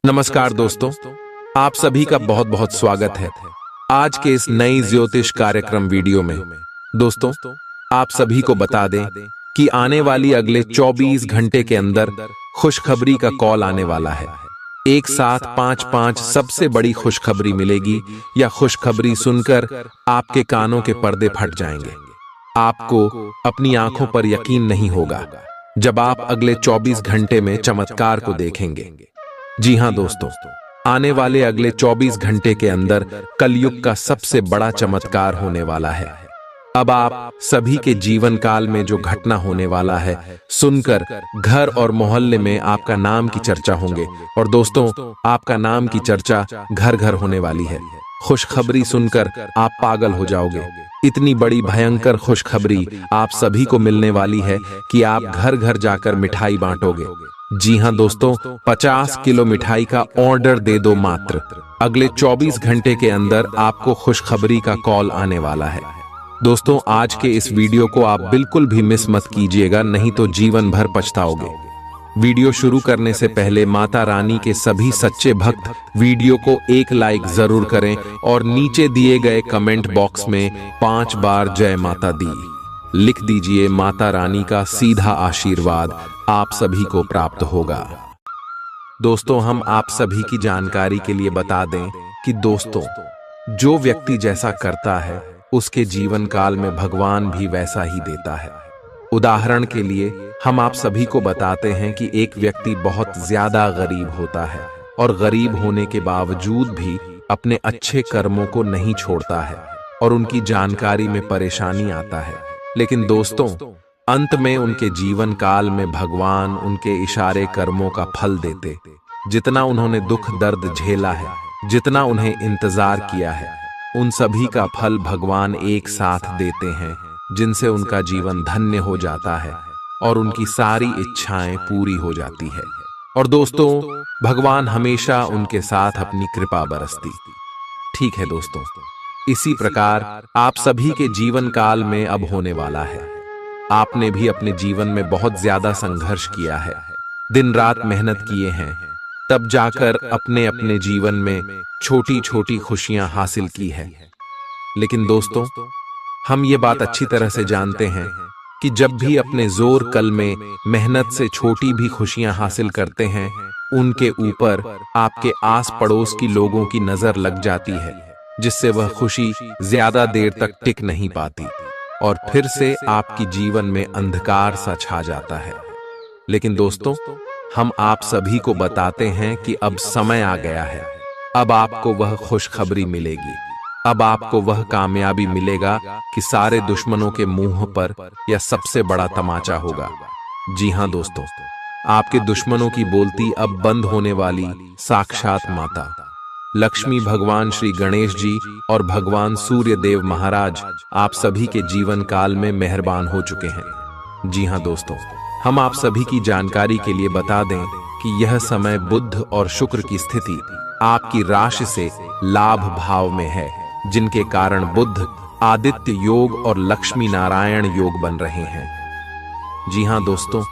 नमस्कार दोस्तों, आप सभी का बहुत बहुत स्वागत है आज के इस नई ज्योतिष कार्यक्रम वीडियो में। दोस्तों, आप सभी को बता दें कि आने वाली अगले 24 घंटे के अंदर खुशखबरी का कॉल आने वाला है। एक साथ पांच सबसे बड़ी खुशखबरी मिलेगी या खुशखबरी सुनकर आपके कानों के पर्दे फट जाएंगे। आपको अपनी आंखों पर यकीन नहीं होगा जब आप अगले 24 घंटे में चमत्कार को देखेंगे। जी हां दोस्तों, आने वाले अगले 24 घंटे के अंदर कलयुग का सबसे बड़ा चमत्कार होने वाला है। अब आप सभी के जीवन काल में जो घटना होने वाला है सुनकर घर और मोहल्ले में आपका नाम की चर्चा होंगे। और दोस्तों, आपका नाम की चर्चा घर घर होने वाली है। खुशखबरी सुनकर आप पागल हो जाओगे। इतनी बड़ी भयंकर खुशखबरी आप सभी को मिलने वाली है कि आप घर घर जाकर मिठाई बांटोगे। जी हां दोस्तों, 50 किलो मिठाई का ऑर्डर दे दो मात्र। अगले 24 घंटे के अंदर आपको खुशखबरी का कॉल आने वाला है। दोस्तों, आज के इस वीडियो को आप बिल्कुल भी मिस मत कीजिएगा, नहीं तो जीवन भर पछताओगे। वीडियो शुरू करने से पहले माता रानी के सभी सच्चे भक्त वीडियो को एक लाइक जरूर करें और नीचे दिए गए कमेंट बॉक्स में 5 बार जय माता दी लिख दीजिए। माता रानी का सीधा आशीर्वाद आप सभी को प्राप्त होगा। दोस्तों, हम आप सभी की जानकारी के लिए बता दें कि दोस्तों, जो व्यक्ति जैसा करता है उसके जीवन काल में भगवान भी वैसा ही देता है। उदाहरण के लिए हम आप सभी को बताते हैं कि एक व्यक्ति बहुत ज्यादा गरीब होता है और गरीब होने के बावजूद भी अपने अच्छे कर्मों को नहीं छोड़ता है और उनकी जानकारी में परेशानी आता है। लेकिन दोस्तों, अंत में उनके जीवन काल में भगवान उनके इशारे कर्मों का फल देते। जितना उन्होंने दुख दर्द झेला है, जितना उन्हें इंतजार किया है, उन सभी का फल भगवान एक साथ देते हैं, जिनसे उनका जीवन धन्य हो जाता है और उनकी सारी इच्छाएं पूरी हो जाती है। और दोस्तों, भगवान हमेशा उनके साथ अपनी कृपा बरसती। ठीक है दोस्तों, इसी प्रकार आप सभी के जीवन काल में अब होने वाला है। आपने भी अपने जीवन में बहुत ज्यादा संघर्ष किया है, दिन रात मेहनत किए हैं, तब जाकर अपने अपने जीवन में छोटी छोटी खुशियां हासिल की है। लेकिन दोस्तों, हम ये बात अच्छी तरह से जानते हैं कि जब भी अपने जोर कल में मेहनत से छोटी भी खुशियां हासिल करते हैं, उनके ऊपर आपके आस पड़ोस की लोगों की नजर लग जाती है, जिससे वह खुशी ज्यादा देर तक टिक नहीं पाती और फिर से आपकी जीवन में अंधकार सा छा जाता है। लेकिन दोस्तों, हम आप सभी को बताते हैं कि अब समय आ गया है। अब आपको वह खुशखबरी मिलेगी। अब आपको वह कामयाबी मिलेगा कि सारे दुश्मनों के मुंह पर यह सबसे बड़ा तमाचा होगा। जी हां दोस्तों, आपके दुश्मनों की बोलती अब बंद होने वाली साक्षात माता लक्ष्मी, भगवान श्री गणेश जी और भगवान सूर्य देव महाराज आप सभी के जीवन काल में मेहरबान हो चुके हैं। जी हां दोस्तों, हम आप सभी की जानकारी के लिए बता दें कि यह समय बुध और शुक्र की स्थिति आपकी राशि से लाभ भाव में है, जिनके कारण बुध आदित्य योग और लक्ष्मी नारायण योग बन रहे हैं। जी हां दोस्तों,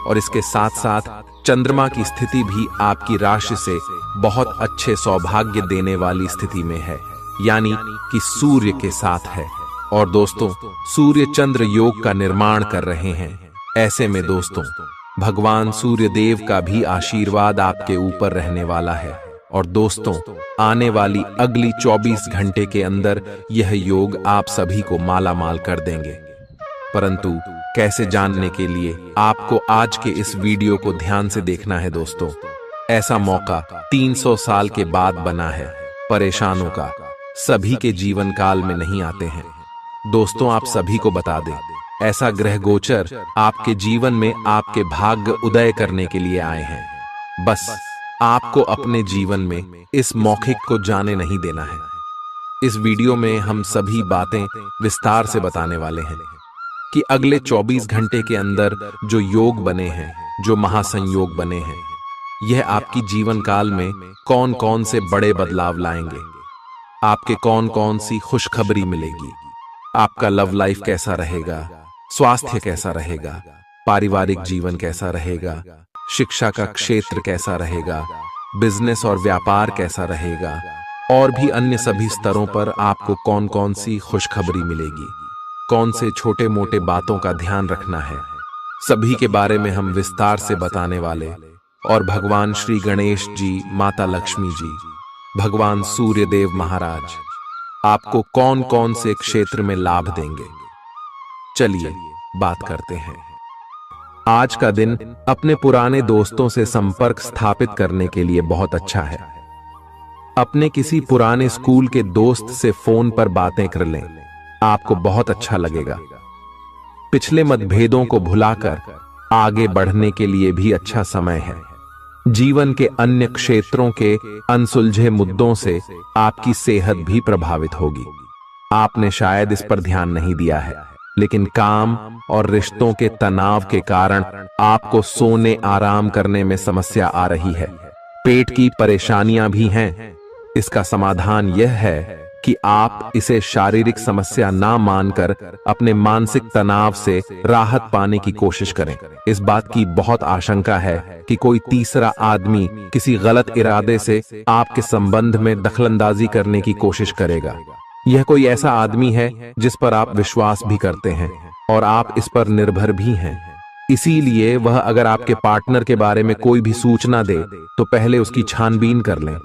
और इसके साथ साथ चंद्रमा की स्थिति भी आपकी राशि से बहुत अच्छे सौभाग्य देने वाली स्थिति में है, यानी कि सूर्य के साथ है। और दोस्तों, सूर्य चंद्र योग का निर्माण कर रहे हैं। ऐसे में दोस्तों, भगवान सूर्य देव का भी आशीर्वाद आपके ऊपर रहने वाला है। और दोस्तों, आने वाली अगली 24 घंटे के अंदर यह योग आप सभी को माला माल कर देंगे। परंतु कैसे जानने के लिए आपको आज के इस वीडियो को ध्यान से देखना है दोस्तों। ऐसा मौका 300 साल के बाद बना है। परेशानों का सभी के जीवन काल में नहीं आते हैं। दोस्तों, आप सभी को बता दें, ऐसा ग्रह गोचर आपके जीवन में आपके भाग्य उदय करने के लिए आए हैं। बस आपको अपने जीवन में इस मौके को जाने नहीं देना है। इस वीडियो में हम सभी बातें विस्तार से बताने वाले हैं कि अगले 24 घंटे के अंदर जो योग बने हैं, जो महासंयोग बने हैं, यह आपकी जीवन काल में कौन कौन से बड़े बदलाव लाएंगे, आपके कौन कौन सी खुशखबरी मिलेगी, आपका लव लाइफ कैसा रहेगा, स्वास्थ्य कैसा रहेगा, पारिवारिक जीवन कैसा रहेगा, शिक्षा का क्षेत्र कैसा रहेगा, बिजनेस और व्यापार कैसा रहेगा, और भी अन्य सभी स्तरों पर आपको कौन कौन सी खुशखबरी मिलेगी, कौन से छोटे मोटे बातों का ध्यान रखना है, सभी के बारे में हम विस्तार से बताने वाले। और भगवान श्री गणेश जी, माता लक्ष्मी जी, भगवान सूर्य देव महाराज आपको कौन कौन से क्षेत्र में लाभ देंगे, चलिए बात करते हैं। आज का दिन अपने पुराने दोस्तों से संपर्क स्थापित करने के लिए बहुत अच्छा है। अपने किसी पुराने स्कूल के दोस्त से फोन पर बातें कर लें, आपको बहुत अच्छा लगेगा। पिछले मतभेदों को भुलाकर आगे बढ़ने के लिए भी अच्छा समय है। जीवन के अन्य क्षेत्रों के अनसुलझे मुद्दों से आपकी सेहत भी प्रभावित होगी। आपने शायद इस पर ध्यान नहीं दिया है, लेकिन काम और रिश्तों के तनाव के कारण आपको सोने आराम करने में समस्या आ रही है। पेट की परेशानियां भी हैं। इसका समाधान यह है कि आप इसे शारीरिक समस्या ना मानकर अपने मानसिक तनाव से राहत पाने की कोशिश करें। इस बात की बहुत आशंका है कि कोई तीसरा आदमी किसी गलत इरादे से आपके संबंध में दखलंदाजी करने की कोशिश करेगा। यह कोई ऐसा आदमी है जिस पर आप विश्वास भी करते हैं और आप इस पर निर्भर भी हैं। इसीलिए वह अगर आपके पार्टनर के बारे में कोई भी सूचना दे तो पहले उसकी छानबीन कर लें।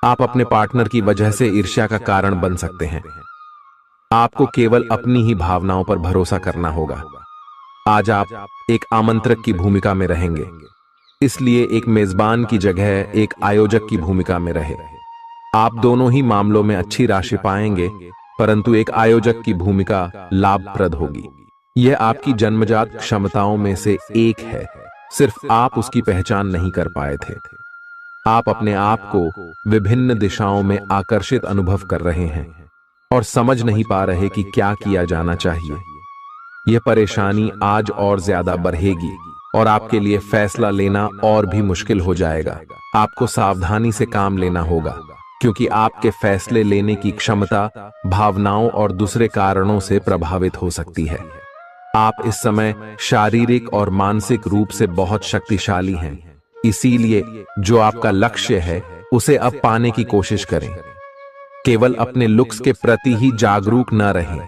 आप अपने पार्टनर की वजह से ईर्ष्या का कारण बन सकते हैं। आपको केवल अपनी ही भावनाओं पर भरोसा करना होगा। आज आप एक आमंत्रक की भूमिका में रहेंगे, इसलिए एक मेजबान की जगह एक आयोजक की भूमिका में रहे। आप दोनों ही मामलों में अच्छी राशि पाएंगे, परंतु एक आयोजक की भूमिका लाभप्रद होगी। यह आपकी जन्मजात क्षमताओं में से एक है, सिर्फ आप उसकी पहचान नहीं कर पाए थे। आप अपने आप को विभिन्न दिशाओं में आकर्षित अनुभव कर रहे हैं और समझ नहीं पा रहे कि क्या किया जाना चाहिए। यह परेशानी आज और ज्यादा बढ़ेगी और आपके लिए फैसला लेना और भी मुश्किल हो जाएगा। आपको सावधानी से काम लेना होगा, क्योंकि आपके फैसले लेने की क्षमता भावनाओं और दूसरे कारणों से प्रभावित हो सकती है। आप इस समय शारीरिक और मानसिक रूप से बहुत शक्तिशाली हैं। इसीलिए जो आपका लक्ष्य है उसे अब पाने की कोशिश करें। केवल अपने लुक्स के प्रति ही जागरूक न रहें।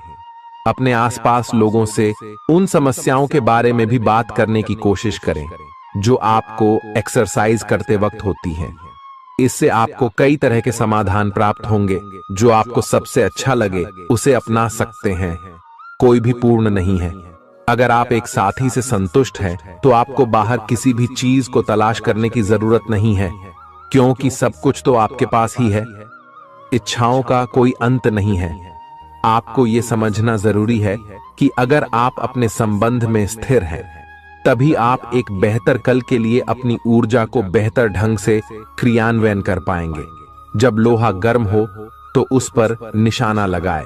अपने आसपास लोगों से उन समस्याओं के बारे में भी बात करने की कोशिश करें जो आपको एक्सरसाइज करते वक्त होती हैं। इससे आपको कई तरह के समाधान प्राप्त होंगे। जो आपको सबसे अच्छा लगे उसे अपना सकते हैं। कोई भी पूर्ण नहीं है। अगर आप एक साथी से संतुष्ट हैं तो आपको बाहर किसी भी चीज को तलाश करने की जरूरत नहीं है, क्योंकि सब कुछ तो आपके पास ही है। इच्छाओं का कोई अंत नहीं है। आपको यह समझना जरूरी है कि अगर आप अपने संबंध में स्थिर हैं, तभी आप एक बेहतर कल के लिए अपनी ऊर्जा को बेहतर ढंग से क्रियान्वयन कर पाएंगे। जब लोहा गर्म हो तो उस पर निशाना लगाए।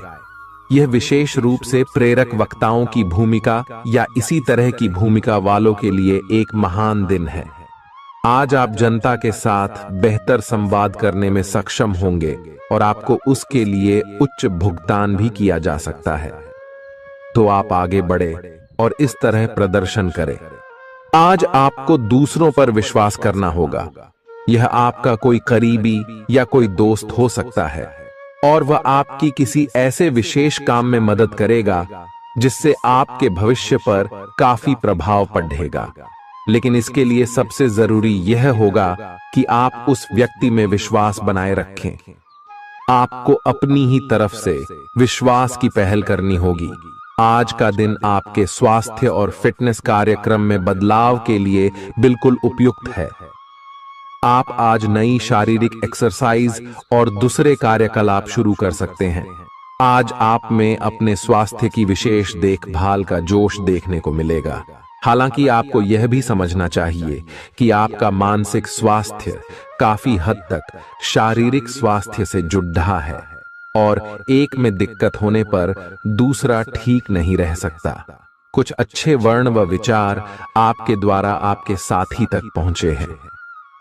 यह विशेष रूप से प्रेरक वक्ताओं की भूमिका या इसी तरह की भूमिका वालों के लिए एक महान दिन है। आज आप जनता के साथ बेहतर संवाद करने में सक्षम होंगे और आपको उसके लिए उच्च भुगतान भी किया जा सकता है। तो आप आगे बढ़े और इस तरह प्रदर्शन करें। आज आपको दूसरों पर विश्वास करना होगा। यह आपका कोई करीबी या कोई दोस्त हो सकता है और वह आपकी किसी ऐसे विशेष काम में मदद करेगा जिससे आपके भविष्य पर काफी प्रभाव पड़ेगा। लेकिन इसके लिए सबसे जरूरी यह होगा कि आप उस व्यक्ति में विश्वास बनाए रखें। आपको अपनी ही तरफ से विश्वास की पहल करनी होगी। आज का दिन आपके स्वास्थ्य और फिटनेस कार्यक्रम में बदलाव के लिए बिल्कुल उपयुक्त है। आप आज नई शारीरिक एक्सरसाइज और दूसरे कार्यकलाप शुरू कर सकते हैं। आज आप में अपने स्वास्थ्य की विशेष देखभाल का जोश देखने को मिलेगा। हालांकि आपको यह भी समझना चाहिए कि आपका मानसिक स्वास्थ्य काफी हद तक शारीरिक स्वास्थ्य से जुड़ा है और एक में दिक्कत होने पर दूसरा ठीक नहीं रह सकता। कुछ अच्छे वर्ण व विचार आपके द्वारा आपके साथी तक पहुंचे हैं।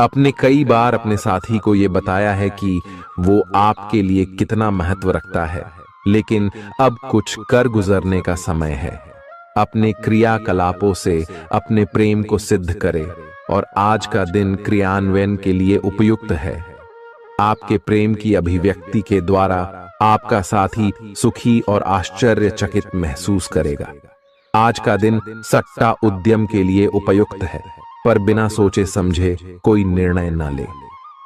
अपने कई बार अपने साथी को यह बताया है कि वो आपके लिए कितना महत्व रखता है, लेकिन अब कुछ कर गुजरने का समय है। अपने क्रियाकलापों से अपने प्रेम को सिद्ध करें और आज का दिन क्रियान्वयन के लिए उपयुक्त है। आपके प्रेम की अभिव्यक्ति के द्वारा आपका साथी सुखी और आश्चर्यचकित महसूस करेगा। आज का दिन सट्टा उद्यम के लिए उपयुक्त है, पर बिना सोचे समझे कोई निर्णय न ले।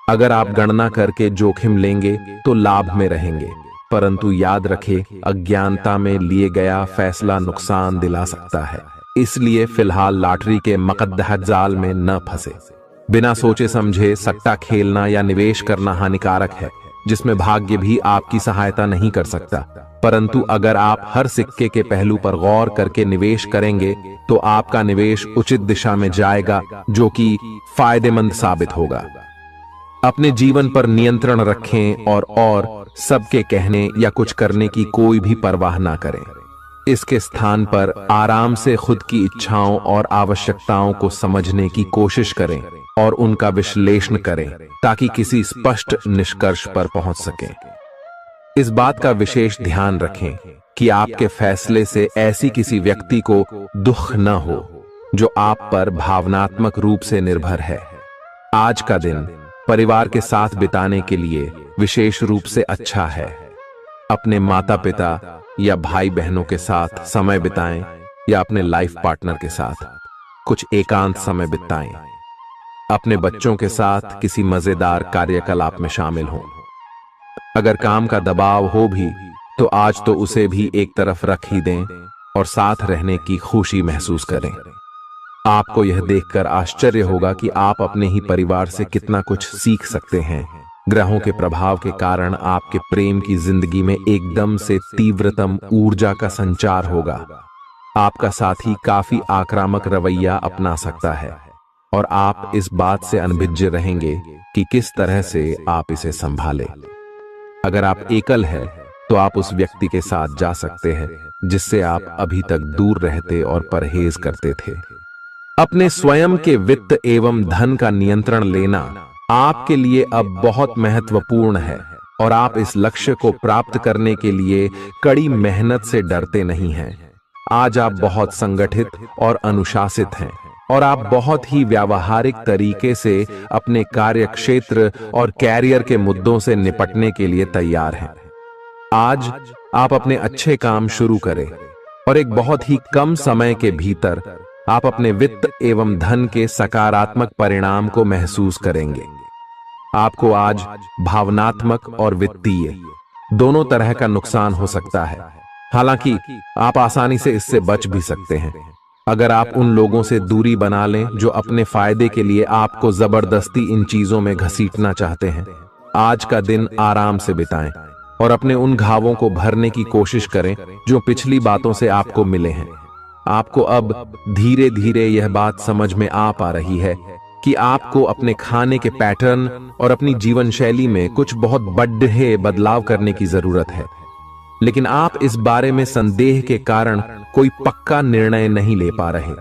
अगर आप गणना करके जोखिम लेंगे तो लाभ में रहेंगे, परंतु याद रखें, अज्ञानता में लिए गया फैसला नुकसान दिला सकता है। इसलिए फिलहाल लॉटरी के मकद्दह जाल में न फंसे। बिना सोचे समझे सट्टा खेलना या निवेश करना हानिकारक है, जिसमें भाग्य भी आपकी सहायता नहीं कर सकता। परंतु अगर आप हर सिक्के के पहलू पर गौर करके निवेश करेंगे तो आपका निवेश उचित दिशा में जाएगा, जो कि फायदेमंद साबित होगा। अपने जीवन पर नियंत्रण रखें और सबके कहने या कुछ करने की कोई भी परवाह ना करें। इसके स्थान पर आराम से खुद की इच्छाओं और आवश्यकताओं को समझने की कोशिश करें और उनका विश्लेषण करें, ताकि किसी स्पष्ट निष्कर्ष पर पहुंच सकें। इस बात का विशेष ध्यान रखें कि आपके फैसले से ऐसी किसी व्यक्ति को दुख न हो जो आप पर भावनात्मक रूप से निर्भर है। आज का दिन परिवार के साथ बिताने के लिए विशेष रूप से अच्छा है। अपने माता पिता या भाई बहनों के साथ समय बिताएं या अपने लाइफ पार्टनर के साथ कुछ एकांत समय बिताएं। अपने बच्चों के साथ किसी मजेदार कार्यकलाप में शामिल हों। अगर काम का दबाव हो भी तो आज तो उसे भी एक तरफ रख ही दें और साथ रहने की खुशी महसूस करें। आपको यह देखकर आश्चर्य होगा कि आप अपने ही परिवार से कितना कुछ सीख सकते हैं। ग्रहों के प्रभाव के कारण आपके प्रेम की जिंदगी में एकदम से तीव्रतम ऊर्जा का संचार होगा। आपका साथी काफी आक्रामक रवैया अपना सकता है और आप इस बात से अनभिज्ञ रहेंगे कि किस तरह से आप इसे संभालें। अगर आप एकल हैं तो आप उस व्यक्ति के साथ जा सकते हैं जिससे आप अभी तक दूर रहते और परहेज करते थे। अपने स्वयं के वित्त एवं धन का नियंत्रण लेना आपके लिए अब बहुत महत्वपूर्ण है और आप इस लक्ष्य को प्राप्त करने के लिए कड़ी मेहनत से डरते नहीं हैं। आज आप बहुत संगठित और अनुशासित हैं और आप बहुत ही व्यावहारिक तरीके से अपने कार्यक्षेत्र और कैरियर के मुद्दों से निपटने के लिए तैयार हैं। आज आप अपने अच्छे काम शुरू करें और एक बहुत ही कम समय के भीतर आप अपने वित्त एवं धन के सकारात्मक परिणाम को महसूस करेंगे। आपको आज भावनात्मक और वित्तीय दोनों तरह का नुकसान हो सकता है। हालांकि आप आसानी से इससे बच भी सकते हैं अगर आप उन लोगों से दूरी बना लें जो अपने फायदे के लिए आपको जबरदस्ती इन चीजों में घसीटना चाहते हैं। आज का दिन आराम से बिताएं और अपने उन घावों को भरने की कोशिश करें जो पिछली बातों से आपको मिले हैं। आपको अब धीरे धीरे यह बात समझ में आ पा रही है कि आपको अपने खाने के पैटर्न और अपनी जीवन शैली में कुछ बहुत बड़े बदलाव करने की जरूरत है, लेकिन आप इस बारे में संदेह के कारण कोई पक्का निर्णय नहीं ले पा रहे।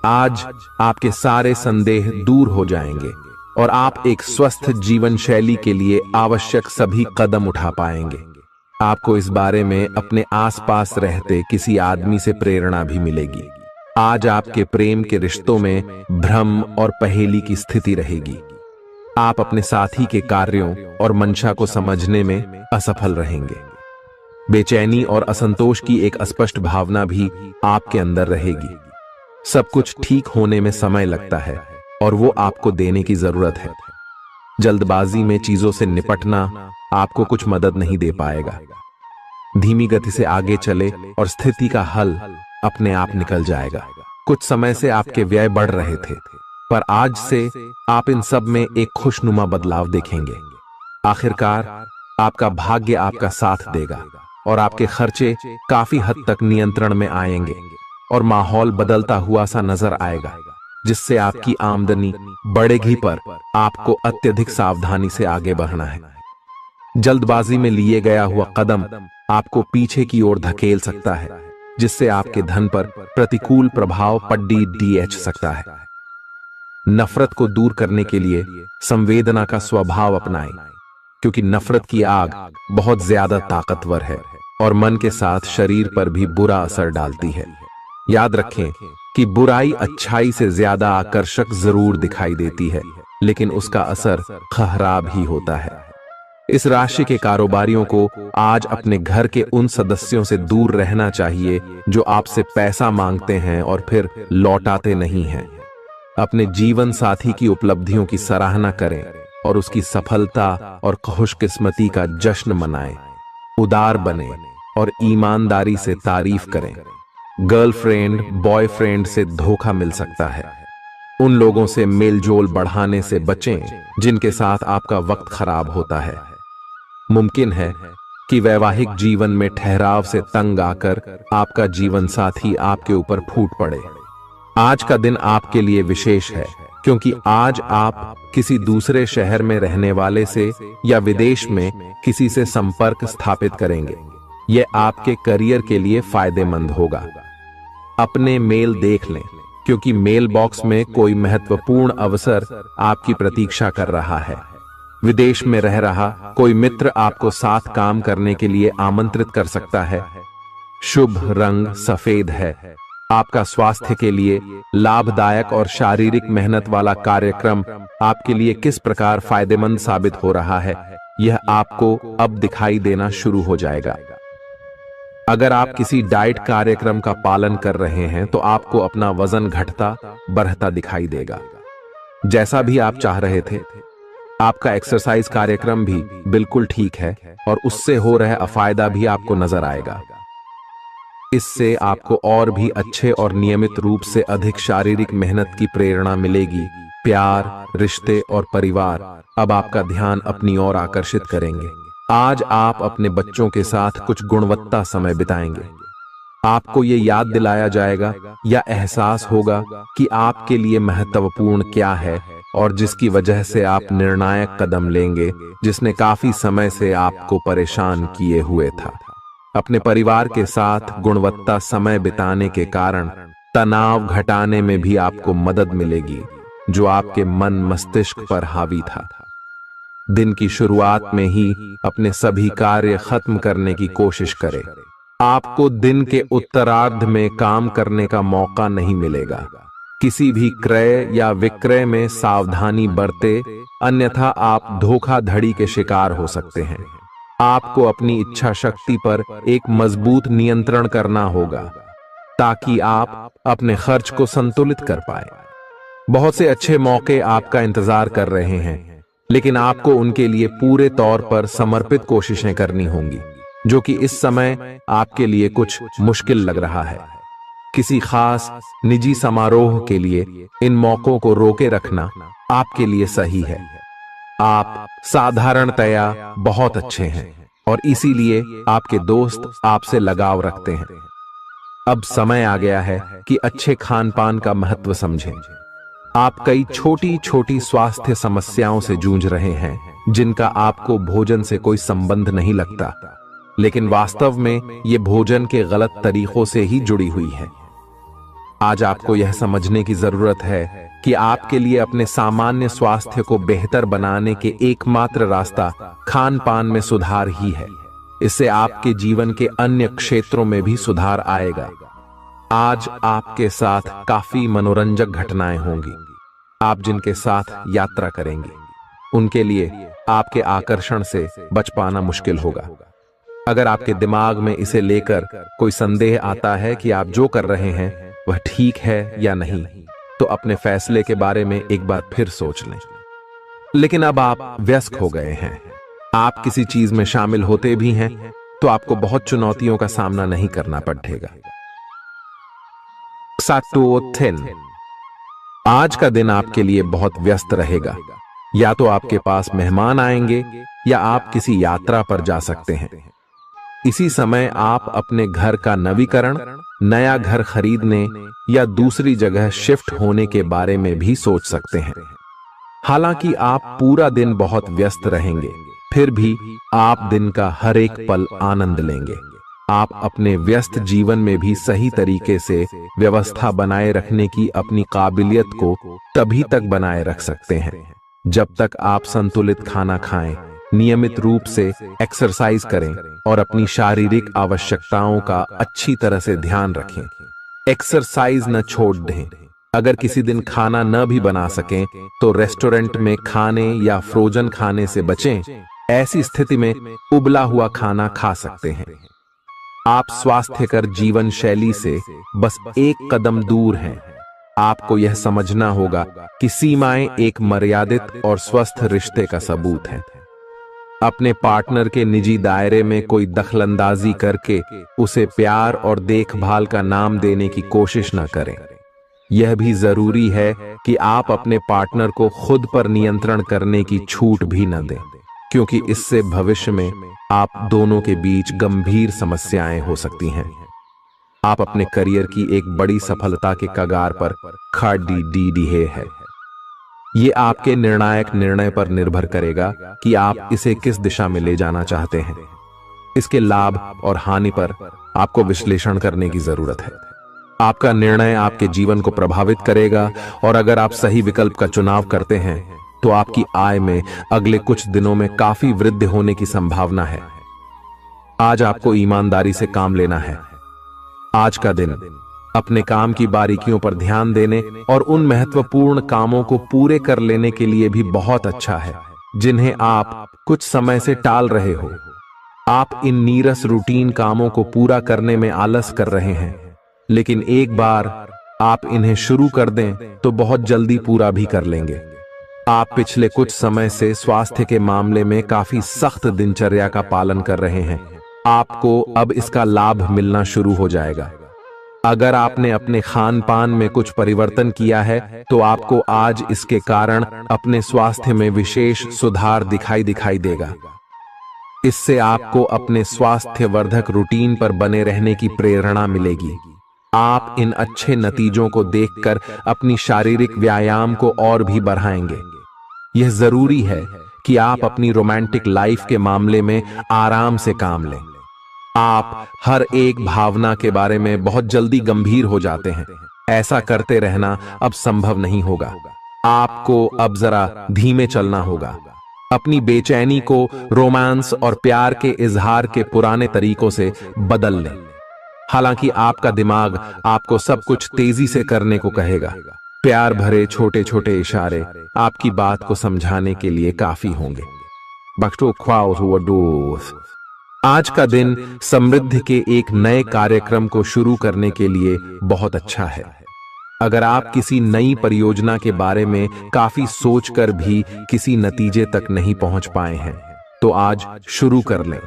आज आपके सारे संदेह दूर हो जाएंगे और आप एक स्वस्थ जीवन शैली के लिए आवश्यक सभी कदम उठा पाएंगे। आपको इस बारे में अपने आसपास रहते किसी आदमी से प्रेरणा भी मिलेगी। आज आपके प्रेम के रिश्तों में भ्रम और पहेली की स्थिति रहेगी। आप अपने साथी के कार्यों और मंशा को समझने में असफल रहेंगे। बेचैनी और असंतोष की एक अस्पष्ट भावना भी आपके अंदर रहेगी। सब कुछ ठीक होने में समय लगता है और वो आपको देने की जरूरत है। जल्दबाजी में चीजों से निपटना आपको कुछ मदद नहीं दे पाएगा। धीमी गति से आगे चले और स्थिति का हल अपने आप निकल जाएगा। कुछ समय से आपके व्यय बढ़ रहे थे, पर आज से आप इन सब में एक खुशनुमा बदलाव देखेंगे। आखिरकार आपका भाग्य आपका साथ देगा और आपके खर्चे काफी हद तक नियंत्रण में आएंगे और माहौल बदलता हुआ सा नजर आएगा, जिससे आपकी आमदनी बढ़ेगी, पर आपको अत्यधिक सावधानी से आगे बढ़ना है। जल्दबाजी में लिए गया हुआ कदम आपको पीछे की ओर धकेल सकता है, जिससे आपके धन पर प्रतिकूल प्रभाव पड़ सकता है। नफरत को दूर करने के लिए संवेदना का स्वभाव अपनाएं, क्योंकि नफरत की आग बहुत ज्यादा ताकतवर है और मन के साथ शरीर पर भी बुरा असर डालती है। याद रखें, कि बुराई अच्छाई से ज्यादा आकर्षक जरूर दिखाई देती है, लेकिन उसका असर खराब ही होता है। इस राशि के कारोबारियों को आज अपने घर के उन सदस्यों से दूर रहना चाहिए जो आपसे पैसा मांगते हैं और फिर लौटाते नहीं हैं। अपने जीवन साथी की उपलब्धियों की सराहना करें और उसकी सफलता और खुशकिस्मती का जश्न मनाएं। उदार बने और ईमानदारी से तारीफ करें। गर्लफ्रेंड बॉयफ्रेंड से धोखा मिल सकता है। उन लोगों से मेलजोल बढ़ाने से बचें जिनके साथ आपका वक्त खराब होता है। मुमकिन है कि वैवाहिक जीवन में ठहराव से तंग आकर आपका जीवन साथी आपके ऊपर फूट पड़े। आज का दिन आपके लिए विशेष है क्योंकि आज आप किसी दूसरे शहर में रहने वाले से या विदेश में किसी से संपर्क स्थापित करेंगे। यह आपके करियर के लिए फायदेमंद होगा। अपने मेल देख लें क्योंकि मेल बॉक्स में कोई महत्वपूर्ण अवसर आपकी प्रतीक्षा कर रहा है। विदेश में रह रहा कोई मित्र आपको साथ काम करने के लिए आमंत्रित कर सकता है। शुभ रंग सफेद है। आपका स्वास्थ्य के लिए लाभदायक और शारीरिक मेहनत वाला कार्यक्रम आपके लिए किस प्रकार फायदेमंद साबित हो रहा है, यह आपको अब दिखाई देना शुरू हो जाएगा। अगर आप किसी डाइट कार्यक्रम का पालन कर रहे हैं तो आपको अपना वजन घटता बढ़ता दिखाई देगा। जैसा भी आप चाह रहे थे, आपका एक्सरसाइज कार्यक्रम भी बिल्कुल ठीक है और उससे हो रहा अफायदा भी आपको नजर आएगा। इससे आपको और भी अच्छे और नियमित रूप से अधिक शारीरिक मेहनत की प्रेरणा मिलेगी। प्यार, रिश्ते और परिवार अब आपका ध्यान अपनी ओर आकर्षित करेंगे। आज आप अपने बच्चों के साथ कुछ गुणवत्ता समय बिताएंगे। आपको ये याद दिलाया जाएगा या एहसास होगा कि आपके लिए महत्वपूर्ण क्या है और जिसकी वजह से आप निर्णायक कदम लेंगे जिसने काफी समय से आपको परेशान किए हुए था। अपने परिवार के साथ गुणवत्ता समय बिताने के कारण तनाव घटाने में भी आपको मदद मिलेगी जो आपके मन मस्तिष्क पर हावी था। दिन की शुरुआत में ही अपने सभी कार्य खत्म करने की कोशिश करें। आपको दिन के उत्तरार्ध में काम करने का मौका नहीं मिलेगा। किसी भी क्रय या विक्रय में सावधानी बरते, अन्यथा आप धोखाधड़ी के शिकार हो सकते हैं। आपको अपनी इच्छा शक्ति पर एक मजबूत नियंत्रण करना होगा ताकि आप अपने खर्च को संतुलित कर पाए। बहुत से अच्छे मौके आपका इंतजार कर रहे हैं, लेकिन आपको उनके लिए पूरे तौर पर समर्पित कोशिशें करनी होंगी, जो कि इस समय आपके लिए कुछ मुश्किल लग रहा है। किसी खास निजी समारोह के लिए इन मौकों को रोके रखना आपके लिए सही है। आप साधारणतया बहुत अच्छे हैं और इसीलिए आपके दोस्त आपसे लगाव रखते हैं। अब समय आ गया है कि अच्छे खान पान का महत्व समझें। आप कई छोटी छोटी स्वास्थ्य समस्याओं से जूझ रहे हैं जिनका आपको भोजन से कोई संबंध नहीं लगता, लेकिन वास्तव में ये भोजन के गलत तरीकों से ही जुड़ी हुई है। आज आपको यह समझने की जरूरत है कि आपके लिए अपने सामान्य स्वास्थ्य को बेहतर बनाने के एकमात्र रास्ता खान पान में सुधार ही है। इससे आपके जीवन के अन्य क्षेत्रों में भी सुधार आएगा। आज आपके साथ काफी मनोरंजक घटनाएं होंगी। आप जिनके साथ यात्रा करेंगे उनके लिए आपके आकर्षण से बच पाना मुश्किल होगा। अगर आपके दिमाग में इसे लेकर कोई संदेह आता है कि आप जो कर रहे हैं वह ठीक है या नहीं, तो अपने फैसले के बारे में एक बार फिर सोच लें। लेकिन अब आप वयस्क हो गए हैं, आप किसी चीज में शामिल होते भी हैं तो आपको बहुत चुनौतियों का सामना नहीं करना पड़ेगा। आज का दिन आपके लिए बहुत व्यस्त रहेगा। या तो आपके पास मेहमान आएंगे या आप किसी यात्रा पर जा सकते हैं। इसी समय आप अपने घर का नवीकरण, नया घर खरीदने या दूसरी जगह शिफ्ट होने के बारे में भी सोच सकते हैं। हालांकि आप पूरा दिन बहुत व्यस्त रहेंगे, फिर भी आप दिन का हर एक पल आनंद लेंगे। आप अपने व्यस्त जीवन में भी सही तरीके से व्यवस्था बनाए रखने की अपनी काबिलियत को तभी तक बनाए रख सकते हैं जब तक आप संतुलित खाना खाएं, नियमित रूप से एक्सरसाइज करें और अपनी शारीरिक आवश्यकताओं का अच्छी तरह से ध्यान रखें। एक्सरसाइज न छोड़ दें। अगर किसी दिन खाना न भी बना सकें तो रेस्टोरेंट में खाने या फ्रोजन खाने से बचें। ऐसी स्थिति में उबला हुआ खाना खा सकते हैं। आप स्वास्थ्यकर जीवन शैली से बस एक कदम दूर हैं। आपको यह समझना होगा कि सीमाएं एक मर्यादित और स्वस्थ रिश्ते का सबूत है। अपने पार्टनर के निजी दायरे में कोई दखलंदाजी करके उसे प्यार और देखभाल का नाम देने की कोशिश न करें। यह भी जरूरी है कि आप अपने पार्टनर को खुद पर नियंत्रण करने की छूट भी न दें, क्योंकि इससे भविष्य में आप दोनों के बीच गंभीर समस्याएं हो सकती हैं। आप अपने करियर की एक बड़ी सफलता के कगार पर खड़ी है। ये आपके निर्णायक निर्णय पर निर्भर करेगा कि आप इसे किस दिशा में ले जाना चाहते हैं। इसके लाभ और हानि पर आपको विश्लेषण करने की जरूरत है। आपका निर्णय आपके जीवन को प्रभावित करेगा, और अगर आप सही विकल्प का चुनाव करते हैं तो आपकी आय में अगले कुछ दिनों में काफी वृद्धि होने की संभावना है। आज आपको ईमानदारी से काम लेना है। आज का दिन अपने काम की बारीकियों पर ध्यान देने और उन महत्वपूर्ण कामों को पूरे कर लेने के लिए भी बहुत अच्छा है जिन्हें आप कुछ समय से टाल रहे हो। आप इन नीरस रूटीन कामों को पूरा करने में आलस कर रहे हैं, लेकिन एक बार आप इन्हें शुरू कर दें तो बहुत जल्दी पूरा भी कर लेंगे। आप पिछले कुछ समय से स्वास्थ्य के मामले में काफी सख्त दिनचर्या का पालन कर रहे हैं। आपको अब इसका लाभ मिलना शुरू हो जाएगा। अगर आपने अपने खान पान में कुछ परिवर्तन किया है तो आपको आज इसके कारण अपने स्वास्थ्य में विशेष सुधार दिखाई देगा। इससे आपको अपने स्वास्थ्यवर्धक रूटीन पर बने रहने की प्रेरणा मिलेगी। आप इन अच्छे नतीजों को देखकर अपनी शारीरिक व्यायाम को और भी बढ़ाएंगे। यह जरूरी है कि आप अपनी रोमांटिक लाइफ के मामले में आराम से काम लें। आप हर एक भावना के बारे में बहुत जल्दी गंभीर हो जाते हैं। ऐसा करते रहना अब संभव नहीं होगा। आपको अब जरा धीमे चलना होगा। अपनी बेचैनी को रोमांस और प्यार के इजहार के पुराने तरीकों से बदल लें। हालांकि आपका दिमाग आपको सब कुछ तेजी से करने को कहेगा। प्यार भरे छोटे छोटे इशारे आपकी बात को समझाने के लिए काफी होंगे। आज का दिन समृद्धि के एक नए कार्यक्रम को शुरू करने के लिए बहुत अच्छा है। अगर आप किसी नई परियोजना के बारे में काफी सोचकर भी किसी नतीजे तक नहीं पहुंच पाए हैं तो आज शुरू कर लें।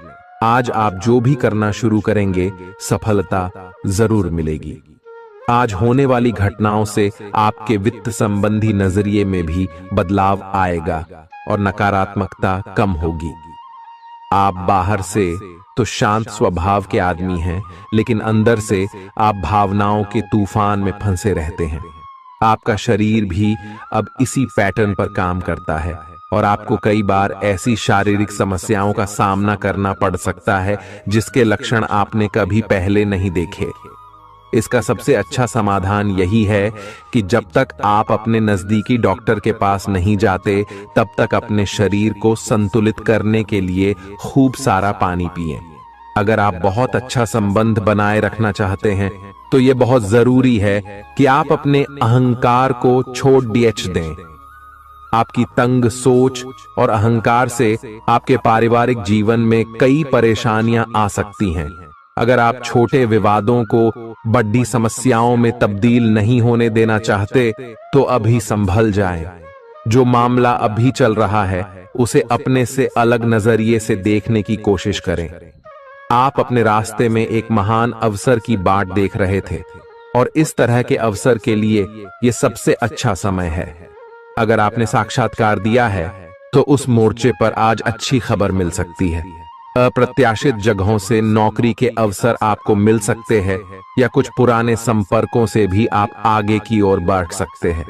आज आप जो भी करना शुरू करेंगे सफलता जरूर मिलेगी। आज होने वाली घटनाओं से आपके वित्त संबंधी नजरिए में भी बदलाव आएगा और नकारात्मकता कम होगी। आप बाहर से तो शांत स्वभाव के आदमी हैं, लेकिन अंदर से आप भावनाओं के तूफान में फंसे रहते हैं। आपका शरीर भी अब इसी पैटर्न पर काम करता है और आपको कई बार ऐसी शारीरिक समस्याओं का सामना करना पड़ सकता है जिसके लक्षण आपने कभी पहले नहीं देखे। इसका सबसे अच्छा समाधान यही है कि जब तक आप अपने नजदीकी डॉक्टर के पास नहीं जाते तब तक अपने शरीर को संतुलित करने के लिए खूब सारा पानी पिएं। अगर आप बहुत अच्छा संबंध बनाए रखना चाहते हैं तो यह बहुत जरूरी है कि आप अपने अहंकार को छोड़ दें। आपकी तंग सोच और अहंकार से आपके पारिवारिक जीवन में कई परेशानियां आ सकती हैं। अगर आप छोटे विवादों को बड़ी समस्याओं में तब्दील नहीं होने देना चाहते तो अभी संभल जाएं। जो मामला अभी चल रहा है उसे अपने से अलग नजरिए से देखने की कोशिश करें। आप अपने रास्ते में एक महान अवसर की बाट देख रहे थे और इस तरह के अवसर के लिए यह सबसे अच्छा समय है। अगर आपने साक्षात्कार दिया है तो उस मोर्चे पर आज अच्छी खबर मिल सकती है। अप्रत्याशित जगहों से नौकरी के अवसर आपको मिल सकते हैं या कुछ पुराने संपर्कों से भी आप आगे की ओर बढ़ सकते हैं।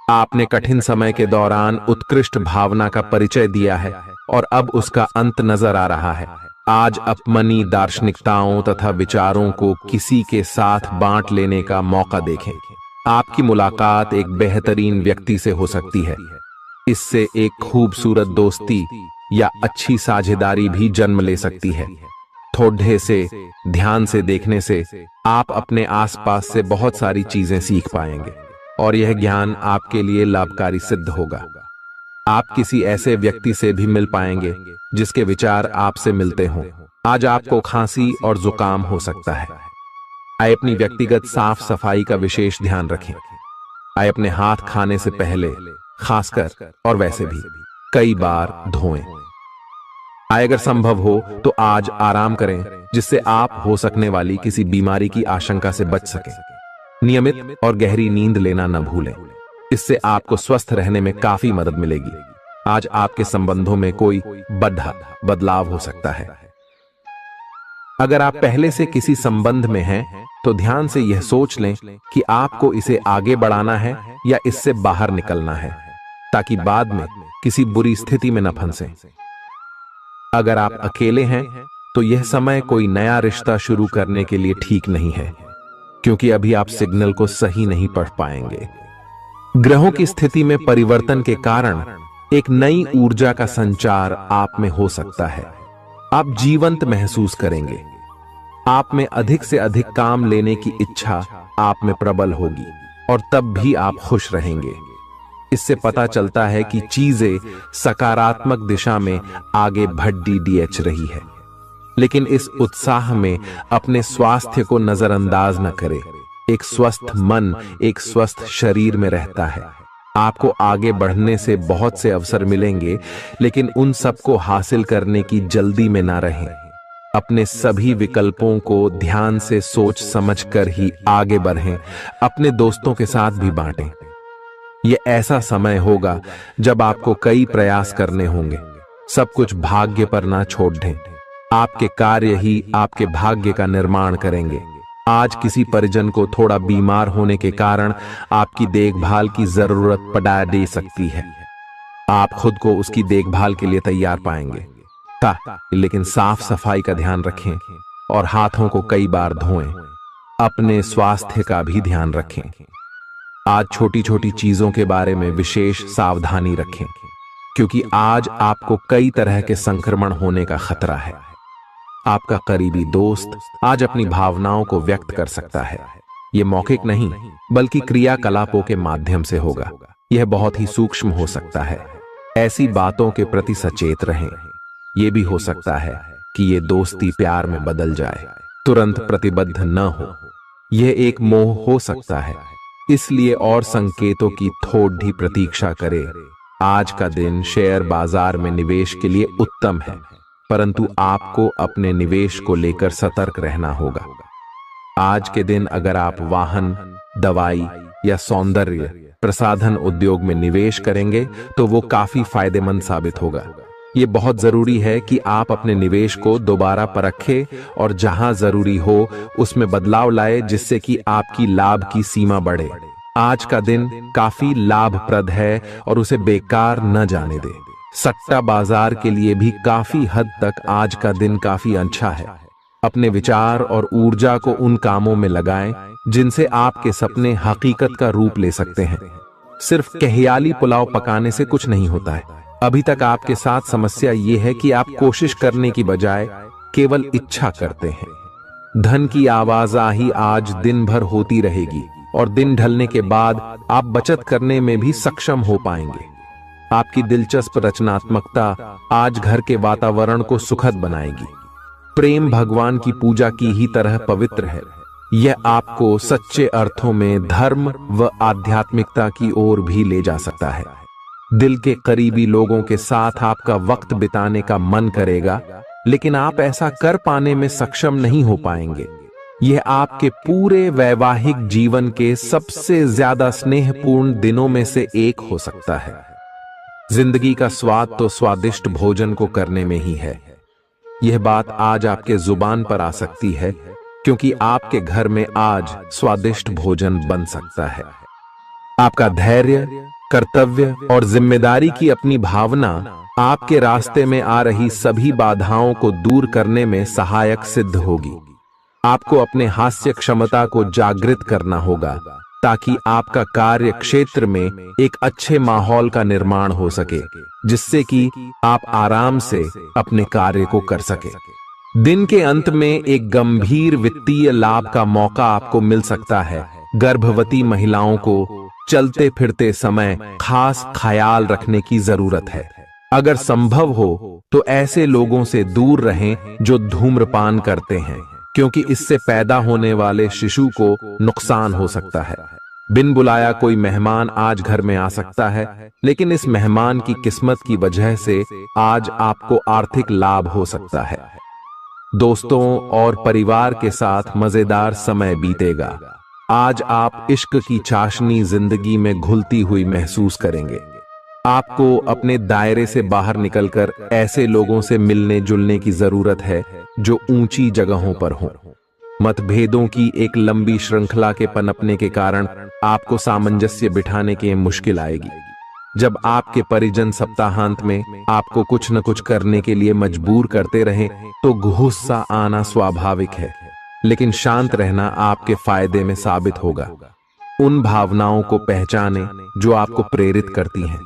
आपने कठिन समय के दौरान उत्कृष्ट भावना का परिचय दिया है और अब उसका अंत नजर आ रहा है। आज अपनी दार्शनिकताओं तथा विचारों को किसी के साथ बांट लेने का मौका देखें। आपकी मुलाकात एक बेहतरीन व्यक्ति से हो सकती है। इससे एक खूबसूरत दोस्ती या अच्छी साझेदारी भी जन्म ले सकती है। थोड़े से ध्यान से देखने से आप अपने आसपास से बहुत सारी चीजें सीख पाएंगे और यह ज्ञान आपके लिए लाभकारी सिद्ध होगा। आप किसी ऐसे व्यक्ति से भी मिल पाएंगे जिसके विचार आपसे मिलते हों। आज आपको खांसी और जुकाम हो सकता है। आइए अपनी व्यक्तिगत साफ सफाई का विशेष ध्यान रखें। आइए अपने हाथ खाने से पहले खासकर और वैसे भी कई बार धोएं। आइए अगर संभव हो तो आज आराम करें जिससे आप हो सकने वाली किसी बीमारी की आशंका से बच सकें। नियमित और गहरी नींद लेना न भूलें, इससे आपको स्वस्थ रहने में काफी मदद मिलेगी। आज आपके संबंधों में कोई बड़ा बदलाव हो सकता है। अगर आप पहले से किसी संबंध में हैं तो ध्यान से यह सोच लें कि आपको इसे आगे बढ़ाना है या इससे बाहर निकलना है, ताकि बाद में किसी बुरी स्थिति में न फंसें। अगर आप अकेले हैं तो यह समय कोई नया रिश्ता शुरू करने के लिए ठीक नहीं है, क्योंकि अभी आप सिग्नल को सही नहीं पढ़ पाएंगे। ग्रहों की स्थिति में परिवर्तन के कारण एक नई ऊर्जा का संचार आप में हो सकता है। आप जीवंत महसूस करेंगे। आप में अधिक से अधिक काम लेने की इच्छा आप में प्रबल होगी और तब भी आप खुश रहेंगे। इससे पता चलता है कि चीजें सकारात्मक दिशा में आगे बढ़ रही है। लेकिन इस उत्साह में अपने स्वास्थ्य को नजरअंदाज न करें। एक स्वस्थ मन एक स्वस्थ शरीर में रहता है। आपको आगे बढ़ने से बहुत से अवसर मिलेंगे, लेकिन उन सबको हासिल करने की जल्दी में ना रहें। अपने सभी विकल्पों को ध्यान से सोच समझकर ही आगे बढ़ें। अपने दोस्तों के साथ भी बांटें। यह ऐसा समय होगा जब आपको कई प्रयास करने होंगे। सब कुछ भाग्य पर ना छोड़ दें। आपके कार्य ही आपके भाग्य का निर्माण करेंगे। आज किसी परिजन को थोड़ा बीमार होने के कारण आपकी देखभाल की जरूरत पड़ा दे सकती है। आप खुद को उसकी देखभाल के लिए तैयार पाएंगे, लेकिन साफ सफाई का ध्यान रखें और हाथों को कई बार धोएं। अपने स्वास्थ्य का भी ध्यान रखें। आज छोटी छोटी चीजों के बारे में विशेष सावधानी रखें, क्योंकि आज आपको कई तरह के संक्रमण होने का खतरा है। आपका करीबी दोस्त आज अपनी भावनाओं को व्यक्त कर सकता है। यह मौखिक नहीं बल्कि क्रियाकलापों के माध्यम से होगा। यह बहुत ही सूक्ष्म हो सकता है। ऐसी बातों के प्रति सचेत रहें। यह भी हो सकता है कि यह दोस्ती प्यार में बदल जाए। तुरंत प्रतिबद्ध न हो। यह एक मोह हो सकता है, इसलिए और संकेतों की थोड़ी प्रतीक्षा करें। आज का दिन शेयर बाजार में निवेश के लिए उत्तम है, परंतु आपको अपने निवेश को लेकर सतर्क रहना होगा। आज के दिन अगर आप वाहन, दवाई या सौंदर्य प्रसाधन उद्योग में निवेश करेंगे तो वो काफी फायदेमंद साबित होगा। ये बहुत जरूरी है कि आप अपने निवेश को दोबारा परखें और जहां जरूरी हो उसमें बदलाव लाए, जिससे कि आपकी लाभ की सीमा बढ़े। आज का दिन काफी लाभप्रद है और उसे बेकार न जाने दें। सट्टा बाजार के लिए भी काफी हद तक आज का दिन काफी अच्छा है। अपने विचार और ऊर्जा को उन कामों में लगाएं जिनसे आपके सपने हकीकत का रूप ले सकते हैं। सिर्फ कहियाली पुलाव पकाने से कुछ नहीं होता है। अभी तक आपके साथ समस्या ये है कि आप कोशिश करने की बजाय केवल इच्छा करते हैं। धन की आवाजाही आज दिन भर होती रहेगी और दिन ढलने के बाद आप बचत करने में भी सक्षम हो पाएंगे। आपकी दिलचस्प रचनात्मकता आज घर के वातावरण को सुखद बनाएगी। प्रेम भगवान की पूजा की ही तरह पवित्र है। यह आपको सच्चे अर्थों में धर्म व आध्यात्मिकता की ओर भी ले जा सकता है। दिल के करीबी लोगों के साथ आपका वक्त बिताने का मन करेगा, लेकिन आप ऐसा कर पाने में सक्षम नहीं हो पाएंगे। यह आपके पूरे वैवाहिक जीवन के सबसे ज्यादा स्नेहपूर्ण दिनों में से एक हो सकता है। जिंदगी का स्वाद तो स्वादिष्ट भोजन को करने में ही है। यह बात आज आपके जुबान पर आ सकती है, क्योंकि आपके घर में आज स्वादिष्ट भोजन बन सकता है। आपका धैर्य, कर्तव्य और जिम्मेदारी की अपनी भावना आपके रास्ते में आ रही सभी बाधाओं को दूर करने में सहायक सिद्ध होगी। आपको अपने हास्य क्षमता को जागृत करना होगा, ताकि आपका कार्य क्षेत्र में एक अच्छे माहौल का निर्माण हो सके, जिससे कि आप आराम से अपने कार्य को कर सके। दिन के अंत में एक गंभीर वित्तीय लाभ का मौका आपको मिल सकता है। गर्भवती महिलाओं को चलते फिरते समय खास ख्याल रखने की जरूरत है। अगर संभव हो तो ऐसे लोगों से दूर रहें जो धूम्रपान करते हैं, क्योंकि इससे पैदा होने वाले शिशु को नुकसान हो सकता है। बिन बुलाया कोई मेहमान आज घर में आ सकता है, लेकिन इस मेहमान की किस्मत की वजह से आज आपको आर्थिक लाभ हो सकता है। दोस्तों और परिवार के साथ मजेदार समय बीतेगा। आज आप इश्क की चाशनी जिंदगी में घुलती हुई महसूस करेंगे। आपको अपने दायरे से बाहर निकलकर ऐसे लोगों से मिलने जुलने की जरूरत है जो ऊंची जगहों पर हों। मतभेदों की एक लंबी श्रृंखला के पनपने के कारण आपको सामंजस्य बिठाने की मुश्किल आएगी। जब आपके परिजन सप्ताहांत में आपको कुछ न कुछ करने के लिए मजबूर करते रहें तो गुस्सा आना स्वाभाविक है, लेकिन शांत रहना आपके फायदे में साबित होगा। उन भावनाओं को पहचानें जो आपको प्रेरित करती हैं।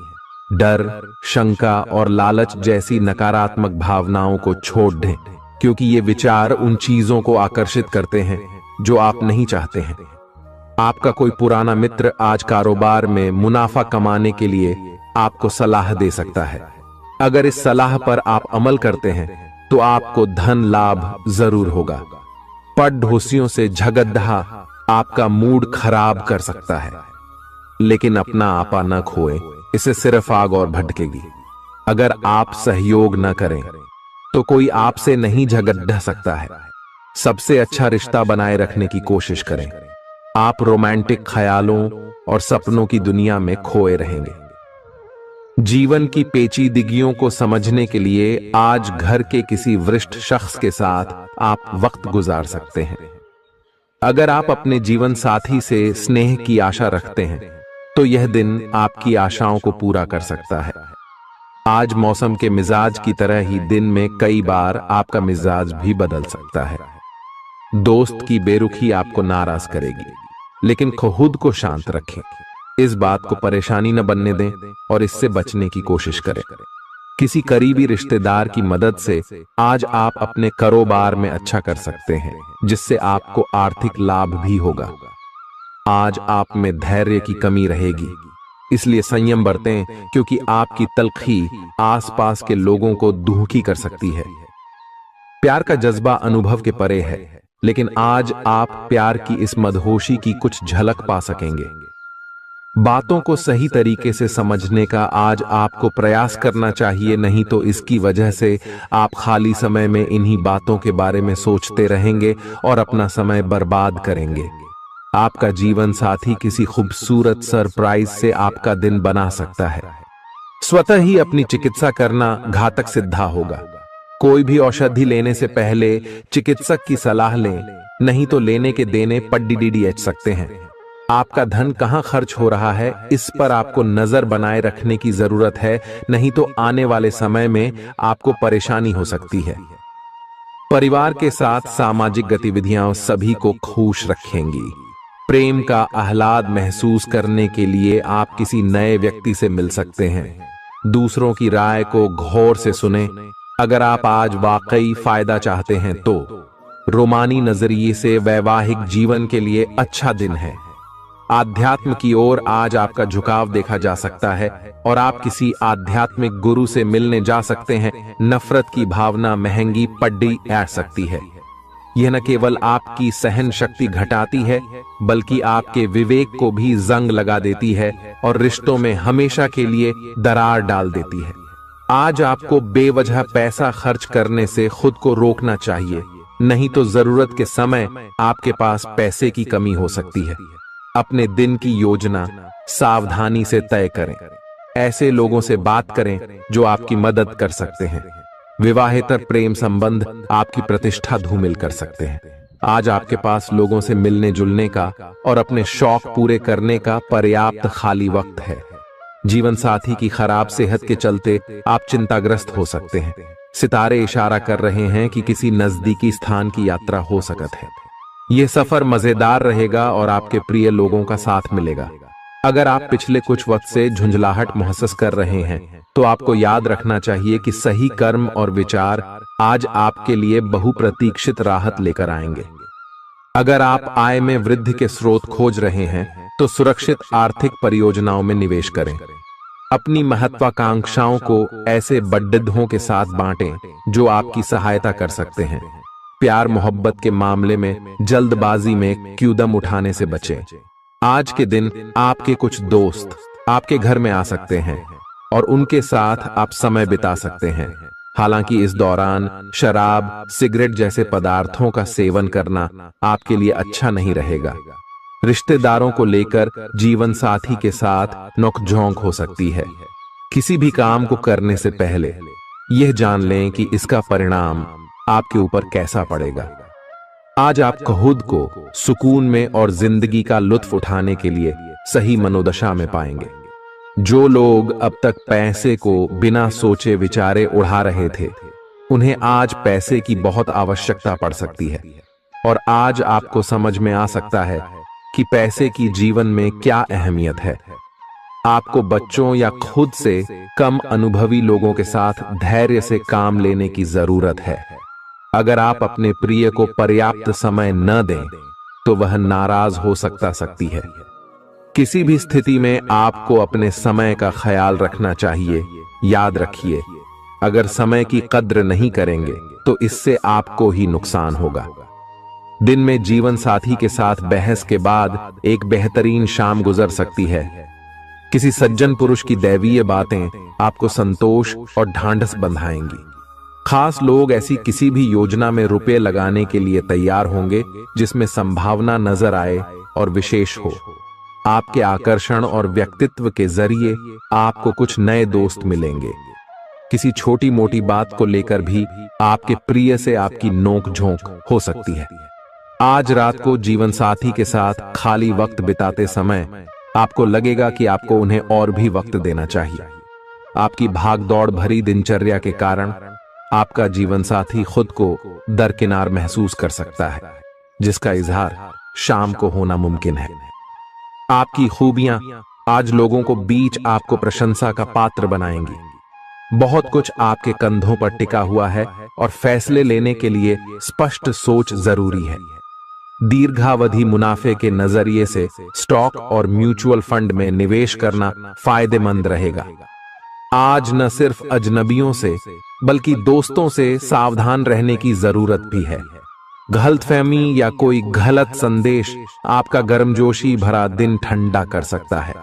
डर, शंका और लालच जैसी नकारात्मक भावनाओं को छोड़ दें, क्योंकि ये विचार उन चीजों को आकर्षित करते हैं जो आप नहीं चाहते हैं। आपका कोई पुराना मित्र आज कारोबार में मुनाफा कमाने के लिए आपको सलाह दे सकता है। अगर इस सलाह पर आप अमल करते हैं तो आपको धन लाभ जरूर होगा। पड़ोसियों से झगड़ा आपका मूड खराब कर सकता है, लेकिन अपना आपा न खोए, इससे सिर्फ आग और भड़केगी। अगर आप सहयोग न करें तो कोई आपसे नहीं झगड़ा सकता है। सबसे अच्छा रिश्ता बनाए रखने की कोशिश करें। आप रोमांटिक ख्यालों और सपनों की दुनिया में खोए रहेंगे। जीवन की पेचीदगियों को समझने के लिए आज घर के किसी वरिष्ठ शख्स के साथ आप वक्त गुजार सकते हैं। अगर आप अपने जीवन साथी से स्नेह की आशा रखते हैं तो यह दिन आपकी आशाओं को पूरा कर सकता है। आज मौसम के मिजाज की तरह ही दिन में कई बार आपका मिजाज भी बदल सकता है। दोस्त की बेरुखी आपको नाराज करेगी, लेकिन खुद को शांत रखें। इस बात को परेशानी न बनने दें और इससे बचने की कोशिश करें। किसी करीबी रिश्तेदार की मदद से आज आप अपने कारोबार में अच्छा कर सकते हैं, जिससे आपको आर्थिक लाभ भी होगा। आज आप में धैर्य की कमी रहेगी, इसलिए संयम बरतें, क्योंकि आपकी तलखी आसपास के लोगों को दुखी कर सकती है। प्यार का जज्बा अनुभव के परे है, लेकिन आज आप प्यार की इस मदहोशी की कुछ झलक पा सकेंगे। बातों को सही तरीके से समझने का आज आपको प्रयास करना चाहिए, नहीं तो इसकी वजह से आप खाली समय में इन्हीं बातों के बारे में सोचते रहेंगे और अपना समय बर्बाद करेंगे। आपका जीवन साथी किसी खूबसूरत सरप्राइज से आपका दिन बना सकता है। स्वतः ही अपनी चिकित्सा करना घातक सिद्धा होगा। कोई भी औषधि लेने से पहले चिकित्सक की सलाह लें, नहीं तो लेने के देने पड्डीडीएच सकते हैं। आपका धन कहां खर्च हो रहा है, इस पर आपको नजर बनाए रखने की जरूरत है, नहीं तो आने वाले समय में आपको परेशानी हो सकती है। परिवार के साथ सामाजिक गतिविधियां सभी को खुश रखेंगी। प्रेम का आह्लाद महसूस करने के लिए आप किसी नए व्यक्ति से मिल सकते हैं। दूसरों की राय को गौर से सुनें। अगर आप आज वाकई फायदा चाहते हैं तो रोमानी नजरिए से वैवाहिक जीवन के लिए अच्छा दिन है। आध्यात्म की ओर आज आपका झुकाव देखा जा सकता है और आप किसी आध्यात्मिक गुरु से मिलने जा सकते हैं। नफरत की भावना महंगी पड्डी ऐड सकती है। यह न केवल आपकी सहन शक्ति घटाती है, बल्कि आपके विवेक को भी जंग लगा देती है और रिश्तों में हमेशा के लिए दरार डाल देती है। आज आपको बेवजह पैसा खर्च करने से खुद को रोकना चाहिए, नहीं तो जरूरत के समय आपके पास पैसे की कमी हो सकती है। अपने दिन की योजना सावधानी से तय करें। ऐसे लोगों से बात करें जो आपकी मदद कर सकते हैं। विवाहेतर प्रेम संबंध आपकी प्रतिष्ठा धूमिल कर सकते हैं। आज आपके पास लोगों से मिलने जुलने का और अपने शौक पूरे करने का पर्याप्त खाली वक्त है। जीवन साथी की खराब सेहत के चलते आप चिंताग्रस्त हो सकते हैं। सितारे इशारा कर रहे हैं कि किसी नजदीकी स्थान की यात्रा हो सकती है। यह सफर मजेदार रहेगा और आपके प्रिय लोगों का साथ मिलेगा। अगर आप पिछले कुछ वक्त से झुंझलाहट महसूस कर रहे हैं तो आपको याद रखना चाहिए कि सही कर्म और विचार आज आपके लिए बहुप्रतीक्षित राहत लेकर आएंगे। अगर आप आय में वृद्धि के स्रोत खोज रहे हैं तो सुरक्षित आर्थिक परियोजनाओं में निवेश करें। अपनी महत्वाकांक्षाओं को ऐसे बड्ढों के साथ बांटें जो आपकी सहायता कर सकते हैं। प्यार मोहब्बत के मामले में जल्दबाजी में कदम उठाने से बचें। आज के दिन आपके कुछ दोस्त आपके घर में आ सकते हैं और उनके साथ आप समय बिता सकते हैं। हालांकि इस दौरान शराब, सिगरेट जैसे पदार्थों का सेवन करना आपके लिए अच्छा नहीं रहेगा। रिश्तेदारों को लेकर जीवन साथी के साथ नोकझोंक हो सकती है। किसी भी काम को करने से पहले यह जान लें कि इसका परिणाम आपके ऊपर कैसा पड़ेगा। आज आप खुद को सुकून में और जिंदगी का लुत्फ उठाने के लिए सही मनोदशा में पाएंगे। जो लोग अब तक पैसे को बिना सोचे विचारे उड़ा रहे थे, उन्हें आज पैसे की बहुत आवश्यकता पड़ सकती है और आज आपको समझ में आ सकता है कि पैसे की जीवन में क्या अहमियत है। आपको बच्चों या खुद से कम अनुभवी लोगों के साथ धैर्य से काम लेने की जरूरत है। अगर आप अपने प्रिय को पर्याप्त समय न दें तो वह नाराज हो सकती है। किसी भी स्थिति में आपको अपने समय का ख्याल रखना चाहिए। याद रखिए, अगर समय की कद्र नहीं करेंगे तो इससे आपको ही नुकसान होगा। दिन में जीवन साथी के साथ बहस के बाद एक बेहतरीन शाम गुजर सकती है। किसी सज्जन पुरुष की दैवीय बातें आपको संतोष और ढांढस बंधाएंगी। खास लोग ऐसी किसी भी योजना में रुपए लगाने के लिए तैयार होंगे जिसमें संभावना नजर आए और विशेष हो। आपके आकर्षण और व्यक्तित्व के जरिए आपको कुछ नए दोस्त मिलेंगे। किसी छोटी मोटी बात को लेकर भी आपके प्रिय से आपकी नोक झोंक हो सकती है। आज रात को जीवन साथी के साथ खाली वक्त बिताते समय आपको लगेगा कि आपको उन्हें और भी वक्त देना चाहिए। आपकी भागदौड़ भरी दिनचर्या के कारण आपका जीवन साथी खुद को दरकिनार महसूस कर सकता है, जिसका इजहार शाम को होना मुमकिन है। आपकी खूबियां आज लोगों को बीच आपको प्रशंसा का पात्र बनाएंगी। बहुत कुछ आपके कंधों पर टिका हुआ है और फैसले लेने के लिए स्पष्ट सोच जरूरी है। दीर्घावधि मुनाफे के नजरिए से स्टॉक और म्यूचुअल फंड में निवेश करना फायदेमंद रहेगा। आज न सिर्फ अजनबियों से बल्कि दोस्तों से सावधान रहने की जरूरत भी है। गलतफहमी या कोई गलत संदेश आपका गर्मजोशी भरा दिन ठंडा कर सकता है।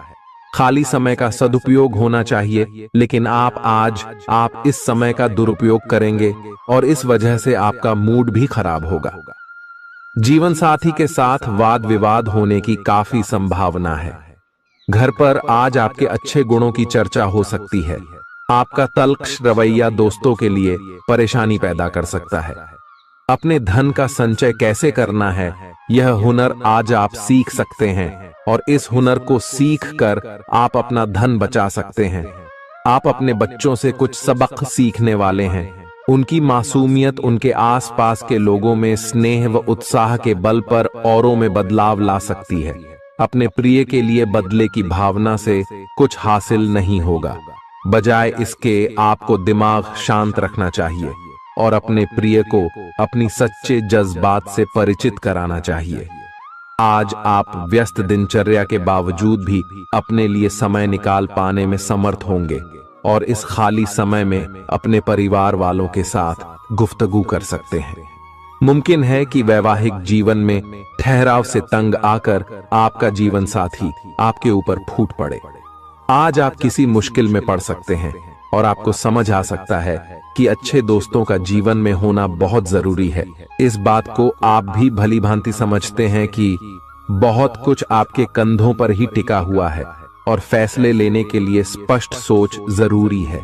खाली समय का सदुपयोग होना चाहिए, लेकिन आप इस समय का दुरुपयोग करेंगे और इस वजह से आपका मूड भी खराब होगा। जीवन साथी के साथ वाद विवाद होने की काफी संभावना है। घर पर आज आपके अच्छे गुणों की चर्चा हो सकती है। आपका तल्ख रवैया दोस्तों के लिए परेशानी पैदा कर सकता है। अपने धन का संचय कैसे करना है, यह हुनर आज आप सीख सकते हैं और इस हुनर को सीख कर आप अपना धन बचा सकते हैं। आप अपने बच्चों से कुछ सबक सीखने वाले हैं। उनकी मासूमियत उनके आसपास के लोगों में स्नेह व उत्साह के बल पर औरों में बदलाव ला सकती है। अपने प्रिय के लिए बदले की भावना से कुछ हासिल नहीं होगा। बजाय इसके आपको दिमाग शांत रखना चाहिए और अपने प्रिय को अपनी सच्चे जज्बात से परिचित कराना चाहिए। आज आप व्यस्त दिनचर्या के बावजूद भी अपने लिए समय निकाल पाने में समर्थ होंगे और इस खाली समय में अपने परिवार वालों के साथ गुफ्तगू कर सकते हैं। मुमकिन है कि वैवाहिक जीवन में ठहराव से तंग आकर आपका जीवन साथी आपके ऊपर फूट पड़े। आज आप किसी मुश्किल में पड़ सकते हैं और आपको समझ आ सकता है कि अच्छे दोस्तों का जीवन में होना बहुत जरूरी है। इस बात को आप भी भली भांति समझते हैं कि बहुत कुछ आपके कंधों पर ही टिका हुआ है और फैसले लेने के लिए स्पष्ट सोच जरूरी है।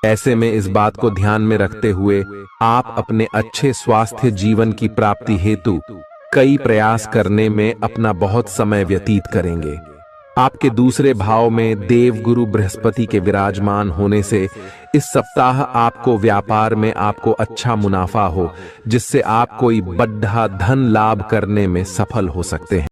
ऐसे में इस बात को ध्यान में रखते हुए आप अपने अच्छे स्वास्थ्य जीवन की प्राप्ति हेतु कई प्रयास करने में अपना बहुत समय व्यतीत करेंगे। आपके दूसरे भाव में देवगुरु बृहस्पति के विराजमान होने से इस सप्ताह आपको व्यापार में आपको अच्छा मुनाफा हो, जिससे आप कोई बड़ा धन लाभ करने में सफल हो सकते हैं।